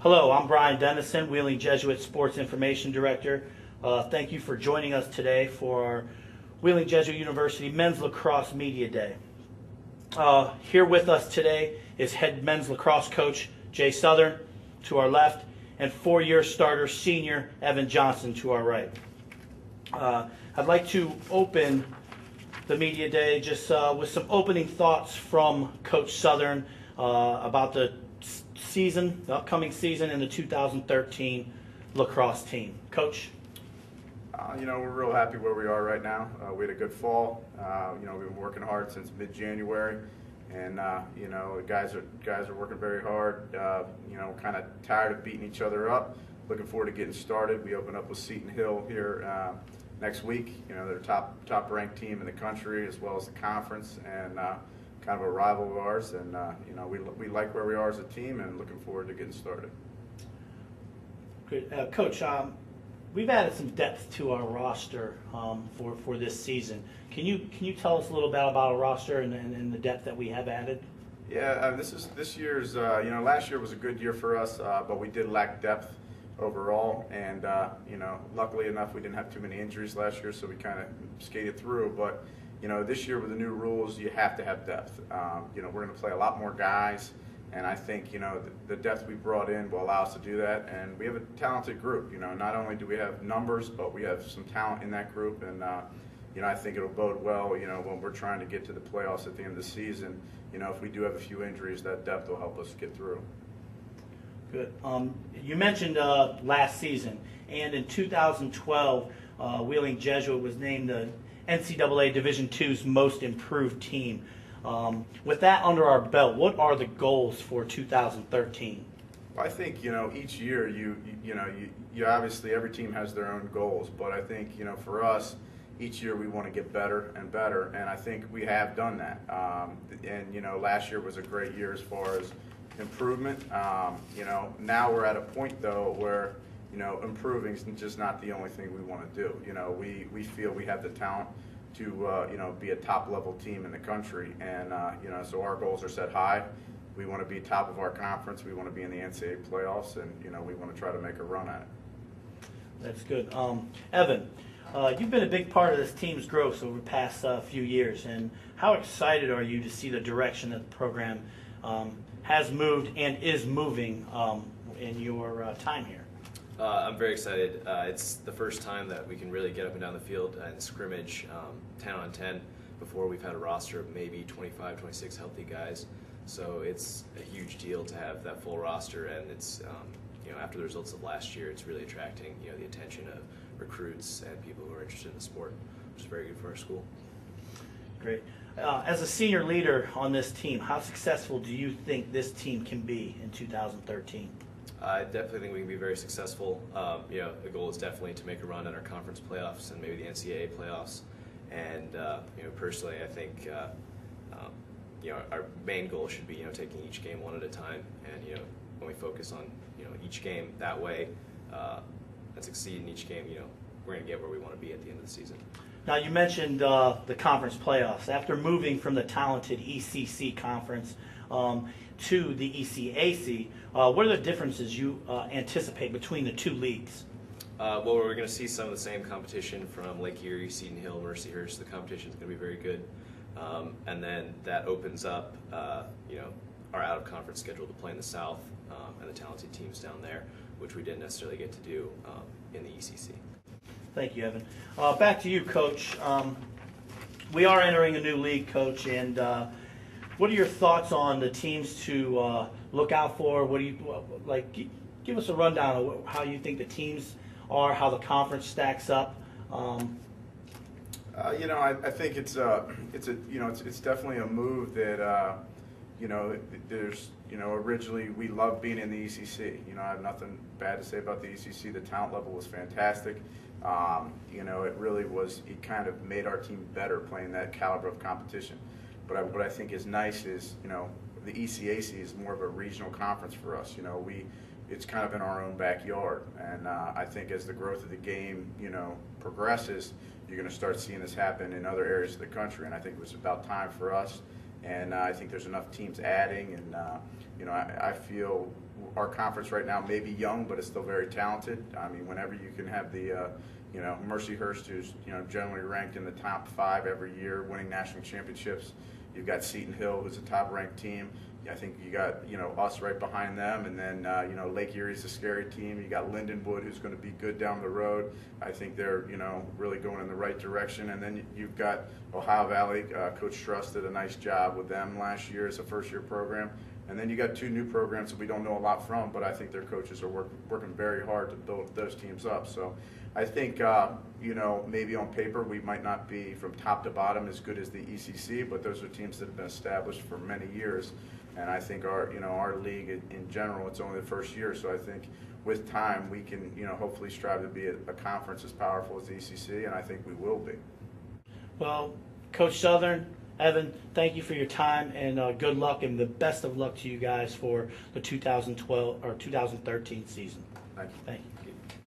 Hello, I'm Brian Dennison, Wheeling Jesuit Sports Information Director. Thank you for joining us today for our Wheeling Jesuit University Men's Lacrosse Media Day. Here with us today is head men's lacrosse coach Jay Southern to our left and four-year starter senior Evan Johnson to our right. I'd like to open the media day just with some opening thoughts from Coach Southern about the season, the upcoming season, and the 2013 lacrosse team. Coach? We're real happy where we are right now. We had a good fall. We've been working hard since mid-January, and the guys are working very hard. Kind of tired of beating each other up. Looking forward to getting started. We open up with Seton Hill here next week. They're top ranked team in the country as well as the conference, and kind of a rival of ours. And we like where we are as a team, and looking forward to getting started. Great, Coach. We've added some depth to our roster for this season. Can you tell us a little bit about our roster and the depth that we have added? Yeah, this year's. Last year was a good year for us, but we did lack depth overall. And luckily enough, we didn't have too many injuries last year, so we kind of skated through. But this year with the new rules, you have to have depth. We're going to play a lot more guys. And I think, the depth we brought in will allow us to do that. And we have a talented group. Not only do we have numbers, but we have some talent in that group. And, I think it'll bode well, when we're trying to get to the playoffs at the end of the season. If we do have a few injuries, that depth will help us get through. Good. You mentioned last season. And in 2012, Wheeling Jesuit was named the NCAA Division II's most improved team. With that under our belt, what are the goals for 2013? I think each year you obviously every team has their own goals, but I think for us each year we want to get better and better, and I think we have done that. And last year was a great year as far as improvement. Now we're at a point though where improving is just not the only thing we want to do. We feel we have the talent to be a top-level team in the country, and so our goals are set high. We want to be top of our conference. We want to be in the NCAA playoffs, and we want to try to make a run at it. That's good. Evan, you've been a big part of this team's growth over the past few years, and how excited are you to see the direction that the program has moved and is moving in your time here? I'm very excited. It's the first time that we can really get up and down the field and scrimmage 10 on 10. Before, we've had a roster of maybe 25, 26 healthy guys. So it's a huge deal to have that full roster, and it's after the results of last year, it's really attracting the attention of recruits and people who are interested in the sport, which is very good for our school. Great. As a senior leader on this team, how successful do you think this team can be in 2013? I definitely think we can be very successful. The goal is definitely to make a run at our conference playoffs and maybe the NCAA playoffs. And personally, I think our main goal should be taking each game one at a time. And when we focus on each game that way and succeed in each game, we're going to get where we want to be at the end of the season. Now, you mentioned the conference playoffs. After moving from the talented ECC conference to the ECAC, what are the differences you anticipate between the two leagues? Well, we're going to see some of the same competition from Lake Erie, Seton Hill, Mercyhurst. The competition is going to be very good. And then that opens up our out-of-conference schedule to play in the South and the talented teams down there, which we didn't necessarily get to do in the ECC. Thank you, Evan. Back to you, Coach. We are entering a new league, Coach, and what are your thoughts on the teams to look out for? What do you like? Give us a rundown of how you think the teams are, how the conference stacks up. I think it's definitely a move that there's originally we loved being in the ECC. I have nothing bad to say about the ECC. The talent level was fantastic. It really was. It kind of made our team better playing that caliber of competition. But what I think is nice is, the ECAC is more of a regional conference for us. It's kind of in our own backyard. And I think as the growth of the game, progresses, you're going to start seeing this happen in other areas of the country. And I think it was about time for us and I think there's enough teams adding, and I feel our conference right now may be young, but it's still very talented. I mean, whenever you can have the Mercyhurst, who's generally ranked in the top 5 every year, winning national championships. You've got Seton Hill, who's a top-ranked team. I think you got us right behind them, and then Lake Erie's a scary team. You got Lindenwood, who's going to be good down the road. I think they're really going in the right direction. And then you've got Ohio Valley. Coach Struss did a nice job with them last year as a first-year program. And then you got 2 new programs that we don't know a lot from, but I think their coaches are working very hard to build those teams up. So I think maybe on paper we might not be from top to bottom as good as the ECC, but those are teams that have been established for many years. And I think our league in general, it's only the first year, so I think with time we can hopefully strive to be a conference as powerful as the ECC, and I think we will be. Well, Coach Southern, Evan, thank you for your time, and good luck, and the best of luck to you guys for the 2012 or 2013 season. Thank you. Thank you.